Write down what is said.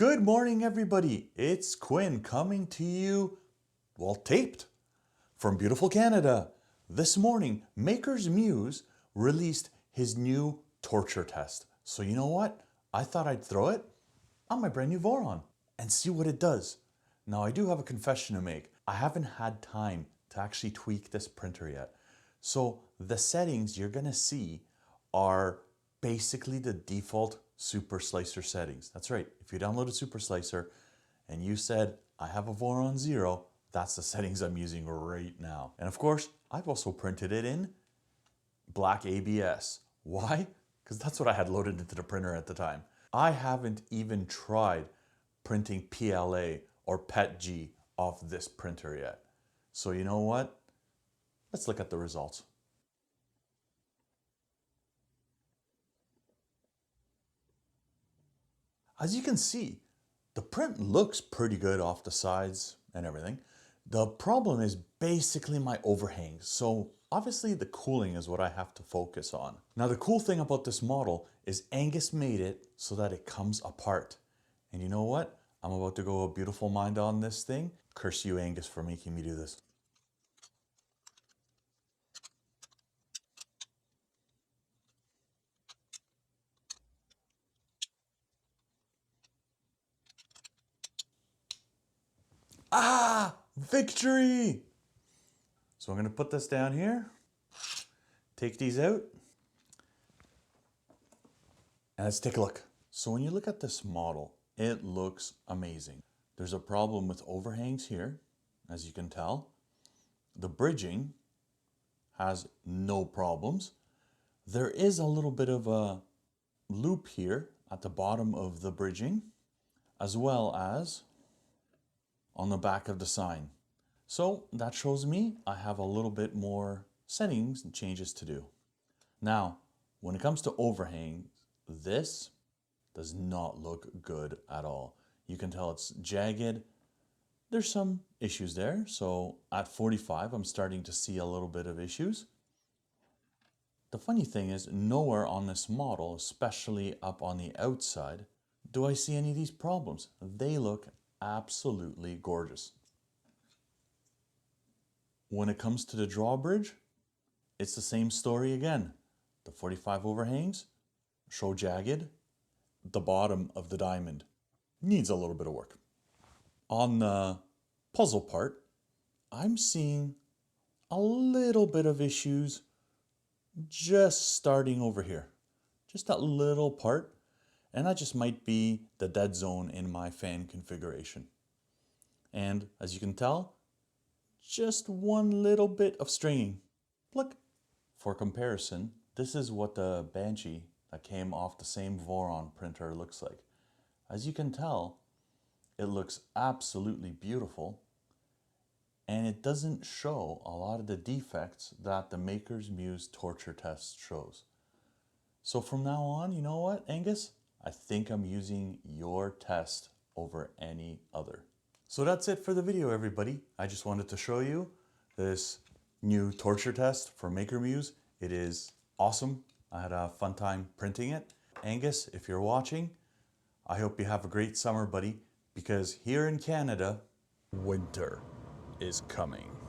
Good morning, everybody. It's Quinn coming to you, well, taped from beautiful Canada. This morning, Makers Muse released his new torture test. So you know what? I thought I'd throw it on my brand new Voron and see what it does. Now, I do have a confession to make. I haven't had time to actually tweak this printer yet. So the settings you're gonna see are basically the default Super Slicer settings. That's right. If you download a Super Slicer and you said, I have a Voron 0, that's the settings I'm using right now. And of course, I've also printed it in black ABS. Why? Because that's what I had loaded into the printer at the time. I haven't even tried printing PLA or PETG off this printer yet. So you know what? Let's look at the results. As you can see, the print looks pretty good off the sides and everything. The problem is basically my overhangs. So obviously the cooling is what I have to focus on. Now the cool thing about this model is Angus made it so that it comes apart. And you know what? I'm about to go a beautiful mind on this thing. Curse you, Angus, for making me do this. Ah, victory! So I'm gonna put this down here, take these out, and let's take a look. So when you look at this model, it looks amazing. There's a problem with overhangs here, as you can tell. The bridging has no problems. There is a little bit of a loop here at the bottom of the bridging, as well as on the back of the sign. So that shows me I have a little bit more settings and changes to do. Now, when it comes to overhangs, this does not look good at all. You can tell it's jagged. There's some issues there. So at 45, I'm starting to see a little bit of issues. The funny thing is, nowhere on this model, especially up on the outside, do I see any of these problems. They look absolutely gorgeous. When it comes to the drawbridge, it's the same story again. The 45 overhangs show jagged. The bottom of the diamond needs a little bit of work. On the puzzle part, I'm seeing a little bit of issues just starting over here. Just that little part. And that just might be the dead zone in my fan configuration. And as you can tell, just one little bit of stringing. Look. For comparison, this is what the Banshee that came off the same Voron printer looks like. As you can tell, it looks absolutely beautiful, and it doesn't show a lot of the defects that the Makers Muse torture test shows. So from now on, you know what, Angus? I think I'm using your test over any other. So that's it for the video, everybody. I just wanted to show you this new torture test for Maker Muse. It is awesome. I had a fun time printing it. Angus, if you're watching, I hope you have a great summer, buddy, because here in Canada, winter is coming.